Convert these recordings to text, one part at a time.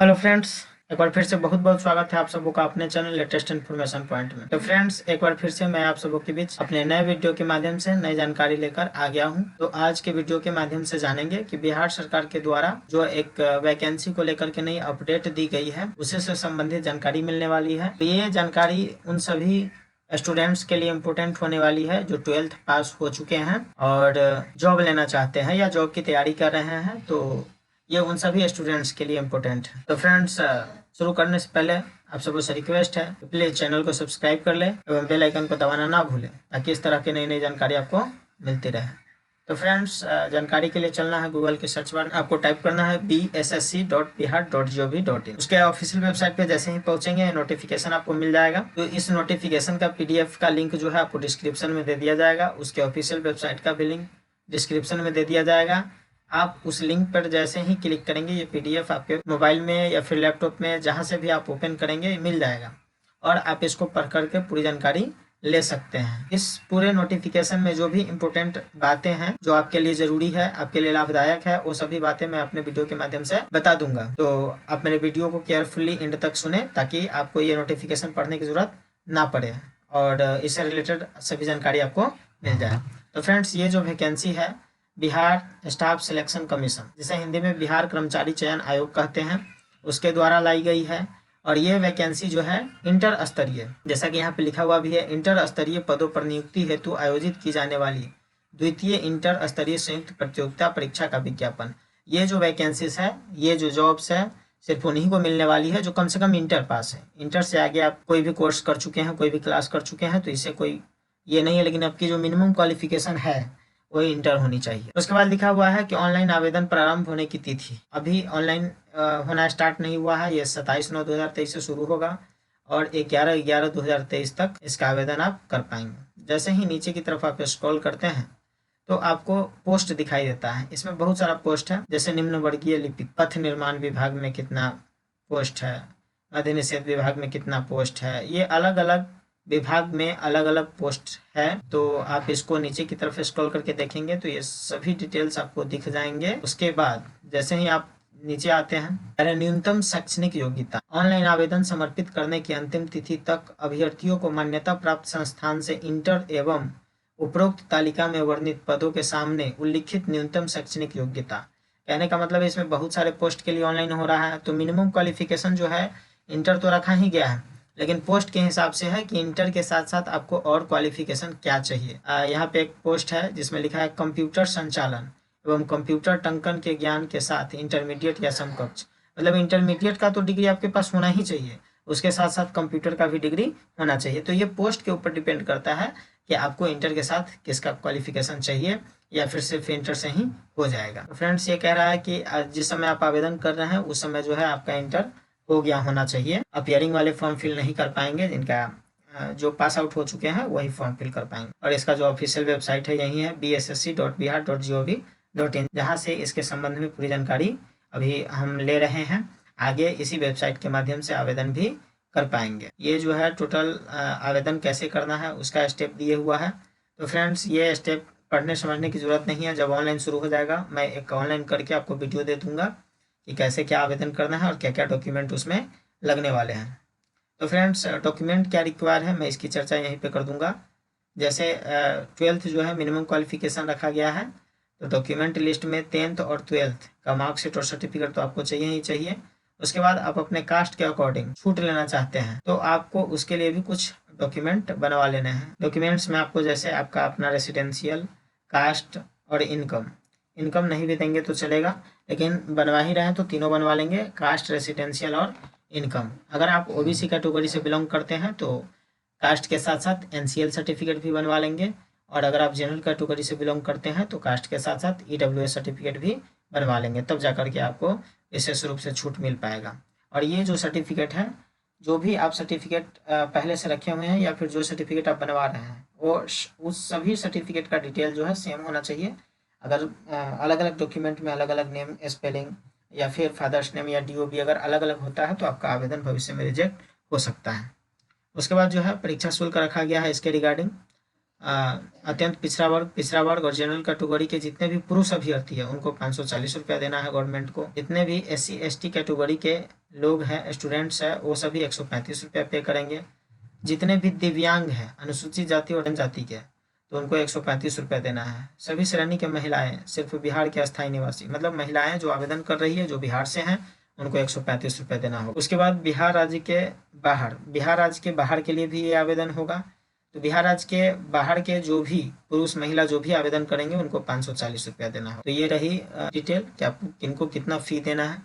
Hello friends, एक बार फिर से बहुत बहुत स्वागत है आप सबों का अपने चैनल लेटेस्ट इन्फॉर्मेशन पॉइंट में। तो फ्रेंड्स, एक बार फिर से मैं आप सबों के बीच अपने नए वीडियो के माध्यम से नई जानकारी लेकर आ गया हूं। तो आज के वीडियो के माध्यम से जानेंगे कि बिहार सरकार के द्वारा जो एक वैकेंसी को लेकर के नई अपडेट दी गई है, उसी से संबंधित जानकारी मिलने वाली है। तो ये जानकारी उन सभी स्टूडेंट्स के लिए इम्पोर्टेंट होने वाली है जो 12th पास हो चुके हैं और जॉब लेना चाहते हैं या जॉब की तैयारी कर रहे हैं। तो ये उन सभी स्टूडेंट्स के लिए इम्पोर्टेंट है। तो फ्रेंड्स, शुरू करने से पहले आप सबको से रिक्वेस्ट है कि प्लीज़ चैनल को सब्सक्राइब कर ले एवं बेल आइकन को दबाना ना भूलें, ताकि इस तरह की नई नई जानकारी आपको मिलती रहे। तो फ्रेंड्स, जानकारी के लिए चलना है गूगल के सर्च बार में, आपको टाइप करना है bssc.bihar.gov.in। उसके ऑफिशियल वेबसाइट पे जैसे ही पहुंचेंगे नोटिफिकेशन आपको मिल जाएगा। तो इस नोटिफिकेशन का PDF का लिंक जो है आपको डिस्क्रिप्शन में दे दिया जाएगा। उसके ऑफिशियल वेबसाइट का भी लिंक डिस्क्रिप्शन में दे दिया जाएगा। आप उस लिंक पर जैसे ही क्लिक करेंगे ये PDF आपके मोबाइल में या फिर लैपटॉप में जहाँ से भी आप ओपन करेंगे मिल जाएगा और आप इसको पढ़ करके पूरी जानकारी ले सकते हैं। इस पूरे नोटिफिकेशन में जो भी इम्पोर्टेंट बातें हैं जो आपके लिए ज़रूरी है, आपके लिए लाभदायक है, वो सभी बातें मैं अपने वीडियो के माध्यम से बता दूंगा। तो आप मेरे वीडियो को केयरफुली एंड तक सुने, ताकि आपको ये नोटिफिकेशन पढ़ने की ज़रूरत ना पड़े और इससे रिलेटेड सभी जानकारी आपको मिल जाए। तो फ्रेंड्स, ये जो वैकेंसी है बिहार स्टाफ सिलेक्शन कमीशन, जिसे हिंदी में बिहार कर्मचारी चयन आयोग कहते हैं, उसके द्वारा लाई गई है। और ये वैकेंसी जो है इंटर स्तरीय, जैसा कि यहाँ पे लिखा हुआ भी है, इंटर स्तरीय पदों पर नियुक्ति हेतु आयोजित की जाने वाली द्वितीय इंटर स्तरीय संयुक्त प्रतियोगिता परीक्षा का विज्ञापन। ये जो वैकेंसीज है, ये जो जॉब्स है, सिर्फ उन्हीं को मिलने वाली है जो कम से कम इंटर पास है। इंटर से आगे आप कोई भी कोर्स कर चुके हैं, कोई भी क्लास कर चुके हैं, तो इससे कोई ये नहीं है, लेकिन आपकी जो मिनिमम क्वालिफिकेशन है वही इंटर होनी चाहिए। उसके बाद लिखा हुआ है कि ऑनलाइन आवेदन प्रारंभ होने की तिथि अभी ऑनलाइन होना स्टार्ट नहीं हुआ है। ये 27/9/2023 से शुरू होगा और 11/11/2023 तक इसका आवेदन आप कर पाएंगे। जैसे ही नीचे की तरफ आप स्क्रॉल करते हैं तो आपको पोस्ट दिखाई देता है। इसमें बहुत सारा पोस्ट है, जैसे निम्न वर्गीय लिपिक, पथ निर्माण विभाग में कितना पोस्ट है, मद्य निषेध विभाग में कितना पोस्ट है, ये अलग अलग विभाग में अलग अलग पोस्ट है। तो आप इसको नीचे की तरफ स्क्रॉल करके देखेंगे तो ये सभी डिटेल्स आपको दिख जाएंगे। उसके बाद जैसे ही आप नीचे आते हैं, न्यूनतम शैक्षणिक योग्यता, ऑनलाइन आवेदन समर्पित करने की अंतिम तिथि तक अभ्यर्थियों को मान्यता प्राप्त संस्थान से इंटर एवं उपरोक्त तालिका में वर्णित पदों के सामने उल्लिखित न्यूनतम शैक्षणिक योग्यता। कहने का मतलब है इसमें बहुत सारे पोस्ट के लिए ऑनलाइन हो रहा है, तो मिनिमम क्वालिफिकेशन जो है इंटर तो रखा ही गया है, लेकिन पोस्ट के हिसाब से है कि इंटर के साथ साथ आपको और क्वालिफिकेशन क्या चाहिए। यहाँ पे एक पोस्ट है जिसमें लिखा है कंप्यूटर संचालन एवं कंप्यूटर टंकन के ज्ञान के साथ इंटरमीडिएट या समकक्ष। मतलब इंटरमीडिएट का तो डिग्री आपके पास होना ही चाहिए, उसके साथ साथ कंप्यूटर का भी डिग्री होना चाहिए। तो ये पोस्ट के ऊपर डिपेंड करता है कि आपको इंटर के साथ किसका क्वालिफिकेशन चाहिए, या फिर सिर्फ इंटर से ही हो जाएगा। तो फ्रेंड्स, ये कह रहा है कि जिस समय आप आवेदन कर रहे हैं उस समय जो है आपका इंटर हो गया होना चाहिए। अपियरिंग वाले फॉर्म फिल नहीं कर पाएंगे, जिनका जो पास आउट हो चुके हैं वही फॉर्म फिल कर पाएंगे। और इसका जो ऑफिशियल वेबसाइट है यही है bssc.bihar.gov.in, जहाँ से इसके संबंध में पूरी जानकारी अभी हम ले रहे हैं। आगे इसी वेबसाइट के माध्यम से आवेदन भी कर पाएंगे। ये जो है टोटल आवेदन कैसे करना है उसका स्टेप दिए हुआ है। तो फ्रेंड्स, ये स्टेप पढ़ने समझने की ज़रूरत नहीं है। जब ऑनलाइन शुरू हो जाएगा मैं एक ऑनलाइन करके आपको वीडियो दे दूंगा कि कैसे क्या आवेदन करना है और क्या क्या डॉक्यूमेंट उसमें लगने वाले हैं। तो फ्रेंड्स, डॉक्यूमेंट क्या रिक्वायर है मैं इसकी चर्चा यहीं पे कर दूंगा। जैसे 12th जो है मिनिमम क्वालिफिकेशन रखा गया है, तो डॉक्यूमेंट लिस्ट में 10th और 12th का मार्कशीट और सर्टिफिकेट तो आपको चाहिए ही चाहिए। उसके बाद आप अपने कास्ट के अकॉर्डिंग छूट लेना चाहते हैं तो आपको उसके लिए भी कुछ डॉक्यूमेंट बनवा लेने हैं। डॉक्यूमेंट्स में आपको जैसे आपका अपना रेसिडेंशियल, कास्ट और इनकम नहीं भी देंगे तो चलेगा, लेकिन बनवा ही रहे हैं तो तीनों बनवा लेंगे, कास्ट, रेसिडेंशियल और इनकम। अगर आप OBC कैटेगरी से बिलोंग करते हैं तो कास्ट के साथ साथ NCL सर्टिफिकेट भी बनवा लेंगे, और अगर आप जनरल कैटेगरी से बिलोंग करते हैं तो कास्ट के साथ साथ EWS सर्टिफिकेट भी बनवा लेंगे, तब जाकर के आपको विशेष रूप से छूट मिल पाएगा। और ये जो सर्टिफिकेट है, जो भी आप सर्टिफिकेट पहले से रखे हुए हैं या फिर जो सर्टिफिकेट आप बनवा रहे हैं, वो उस सभी सर्टिफिकेट का डिटेल जो है सेम होना चाहिए। अगर अलग अलग डॉक्यूमेंट में अलग अलग नेम, स्पेलिंग या फिर फादर्स नेम या DOB अगर अलग अलग होता है तो आपका आवेदन भविष्य में रिजेक्ट हो सकता है। उसके बाद जो है परीक्षा शुल्क रखा गया है इसके रिगार्डिंग। अत्यंत पिछड़ा वर्ग और जनरल कैटेगरी के जितने भी पुरुष अभ्यर्थी है उनको 540 रुपया देना है गवर्नमेंट को। जितने भी SC ST कैटेगरी के लोग हैं, स्टूडेंट्स हैं, वो सभी 135 रुपये पे करेंगे। जितने भी दिव्यांग हैं, अनुसूचित जाति और जनजाति के, तो उनको 135 रुपये देना है। सभी श्रेणी के महिलाएं, सिर्फ बिहार के अस्थायी निवासी, मतलब महिलाएं जो आवेदन कर रही है जो बिहार से हैं, उनको 135 रुपये देना होगा। उसके बाद बिहार राज्य के बाहर के लिए भी ये आवेदन होगा। तो बिहार राज्य के बाहर के जो भी पुरुष महिला जो भी आवेदन करेंगे उनको 540 रुपया देना होगा। तो ये रही डिटेल कि आपको किनको कितना फ़ी देना है।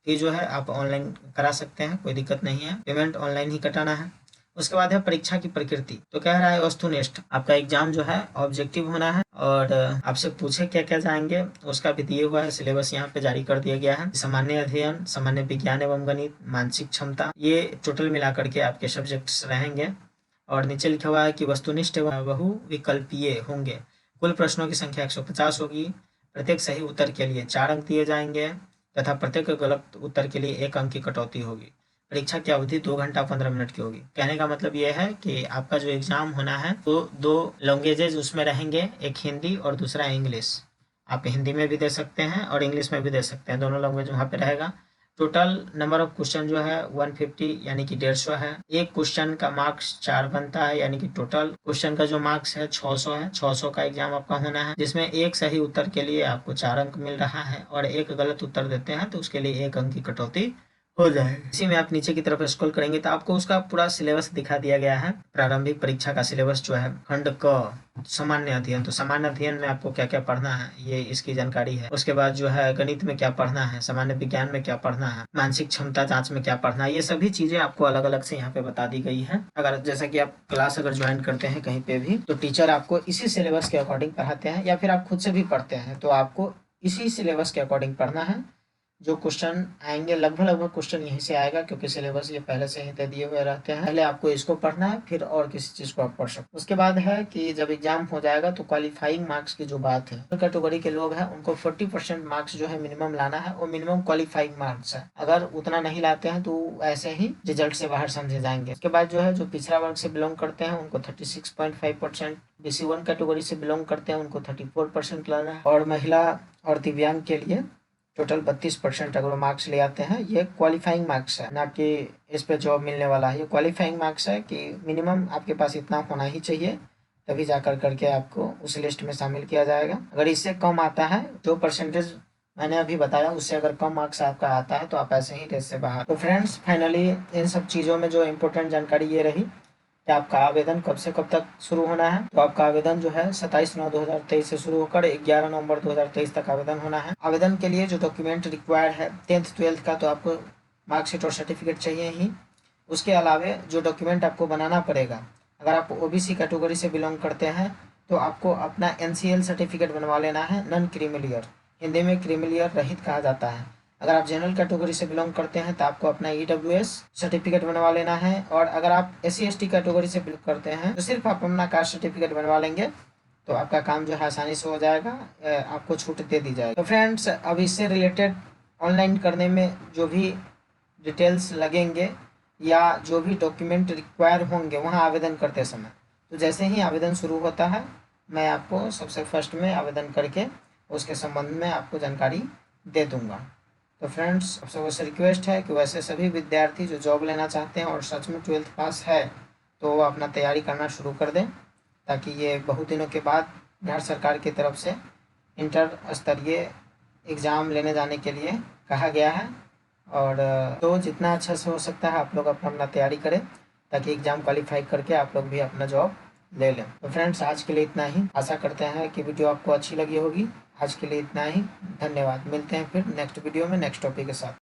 फी जो है आप ऑनलाइन करा सकते हैं, कोई दिक्कत नहीं है, पेमेंट ऑनलाइन ही कटाना है। उसके बाद है परीक्षा की प्रकृति। तो कह रहा है वस्तुनिष्ठ, आपका एग्जाम जो है ऑब्जेक्टिव होना है और आपसे पूछे क्या क्या जाएंगे उसका भी दिए हुआ है, सिलेबस यहाँ पे जारी कर दिया गया है। सामान्य अध्ययन, सामान्य विज्ञान एवं गणित, मानसिक क्षमता, ये टोटल मिला करके आपके सब्जेक्ट्स रहेंगे। और नीचे लिखा हुआ है कि वस्तुनिष्ठ एवं बहुविकल्पीय होंगे। कुल प्रश्नों की संख्या 150 होगी। प्रत्येक सही उत्तर के लिए 4 अंक दिए जाएंगे तथा प्रत्येक गलत उत्तर के लिए 1 अंक की कटौती होगी। परीक्षा की अवधि 2 घंटा 15 मिनट की होगी। कहने का मतलब ये है कि आपका जो एग्जाम होना है तो 2 लैंग्वेजेज उसमें रहेंगे, एक हिंदी और दूसरा इंग्लिश। आप हिंदी में भी दे सकते हैं और इंग्लिश में भी दे सकते हैं, दोनों लैंग्वेज वहाँ पे रहेगा। टोटल नंबर ऑफ क्वेश्चन जो है 150 यानी कि 150 है। एक क्वेश्चन का मार्क्स 4 बनता है, यानी कि टोटल क्वेश्चन का जो मार्क्स है 600 है। 600 का एग्जाम आपका होना है, जिसमें एक सही उत्तर के लिए आपको 4 अंक मिल रहा है और एक गलत उत्तर देते हैं तो उसके लिए 1 अंक की कटौती हो जाएगा। इसी में आप नीचे की तरफ स्क्रॉल करेंगे तो आपको उसका पूरा सिलेबस दिखा दिया गया है। प्रारंभिक परीक्षा का सिलेबस जो है, खंड क सामान्य अध्ययन, तो सामान्य अध्ययन में आपको क्या क्या पढ़ना है ये इसकी जानकारी है। उसके बाद जो है गणित में क्या पढ़ना है, सामान्य विज्ञान में क्या पढ़ना है, मानसिक क्षमता जांच में क्या पढ़ना है, ये सभी चीजें आपको अलग अलग से यहाँ पे बता दी गई है। अगर जैसा कि आप क्लास अगर ज्वाइन करते हैं कहीं पे भी तो टीचर आपको इसी सिलेबस के अकॉर्डिंग पढ़ाते हैं, या फिर आप खुद से भी पढ़ते हैं तो आपको इसी सिलेबस के अकॉर्डिंग पढ़ना है। जो क्वेश्चन आएंगे लगभग क्वेश्चन यहीं से आएगा, क्योंकि सिलेबस ये पहले से ही दे दिए हुए रहते हैं। पहले आपको इसको पढ़ना है, फिर और किसी चीज़ को आप पढ़ सकते। उसके बाद है कि जब एग्जाम हो जाएगा तो क्वालिफाइंग मार्क्स की जो बात है, कैटेगरी के लोग हैं उनको 40% मार्क्स जो है मिनिमम लाना है, वो मिनिमम क्वालिफाइंग मार्क्स है। अगर उतना नहीं लाते हैं तो ऐसे ही रिजल्ट से बाहर समझे जाएंगे। उसके बाद जो है जो पिछड़ा वर्ग से बिलोंग करते हैं उनको 36.5%, BC1 कैटेगरी से बिलोंग करते हैं उनको 34% लाना है, और महिला और दिव्यांग के लिए टोटल 32% अगर मार्क्स ले आते हैं, ये क्वालिफाइंग मार्क्स है, ना कि इस पे जॉब मिलने वाला है। ये क्वालिफाइंग मार्क्स है कि मिनिमम आपके पास इतना होना ही चाहिए, तभी जाकर करके आपको उस लिस्ट में शामिल किया जाएगा। अगर इससे कम आता है, जो परसेंटेज मैंने अभी बताया उससे अगर कम मार्क्स आपका आता है तो आप ऐसे ही रेस से बाहर। तो फ्रेंड्स फाइनली इन सब चीज़ों में जो इम्पोर्टेंट जानकारी ये रही कि आपका आवेदन कब से कब तक शुरू होना है। तो आपका आवेदन जो है 27/9/2023 से शुरू होकर 11 नवंबर 2023 तक आवेदन होना है। आवेदन के लिए जो डॉक्यूमेंट रिक्वायर्ड है 10th 12th का, तो आपको मार्कशीट और सर्टिफिकेट चाहिए ही। उसके अलावे जो डॉक्यूमेंट आपको बनाना पड़ेगा, अगर आप OBC कैटेगरी से बिलोंग करते हैं तो आपको अपना NCL सर्टिफिकेट बनवा लेना है, नॉन क्रीमिलियर, हिंदी में क्रीमिलियर रहित कहा जाता है। अगर आप जनरल कैटेगरी से बिलोंग करते हैं तो आपको अपना EWS सर्टिफिकेट बनवा लेना है, और अगर आप SC ST कैटेगरी से बिलोंग करते हैं तो सिर्फ आप अपना कास्ट सर्टिफिकेट बनवा लेंगे तो आपका काम जो है आसानी से हो जाएगा, आपको छूट दे दी जाएगी। तो फ्रेंड्स अब इससे रिलेटेड ऑनलाइन करने में जो भी डिटेल्स लगेंगे या जो भी डॉक्यूमेंट रिक्वायर होंगे वहाँ आवेदन करते समय, तो जैसे ही आवेदन शुरू होता है मैं आपको सबसे फर्स्ट में आवेदन करके उसके संबंध में आपको जानकारी दे दूँगा। तो फ्रेंड्स आप सबसे से रिक्वेस्ट है कि वैसे सभी विद्यार्थी जो जॉब लेना चाहते हैं और सच में 12th पास है तो वो अपना तैयारी करना शुरू कर दें, ताकि ये बहुत दिनों के बाद बिहार सरकार की तरफ से इंटर स्तरीय एग्ज़ाम लेने जाने के लिए कहा गया है। और तो जितना अच्छा से हो सकता है आप लोग अपना तैयारी करें, ताकि एग्ज़ाम क्वालिफाई करके आप लोग भी अपना जॉब ले लें। तो फ्रेंड्स आज के लिए इतना ही, आशा करते हैं कि वीडियो आपको अच्छी लगी होगी। आज के लिए इतना ही, धन्यवाद। मिलते हैं फिर नेक्स्ट वीडियो में नेक्स्ट टॉपिक के साथ।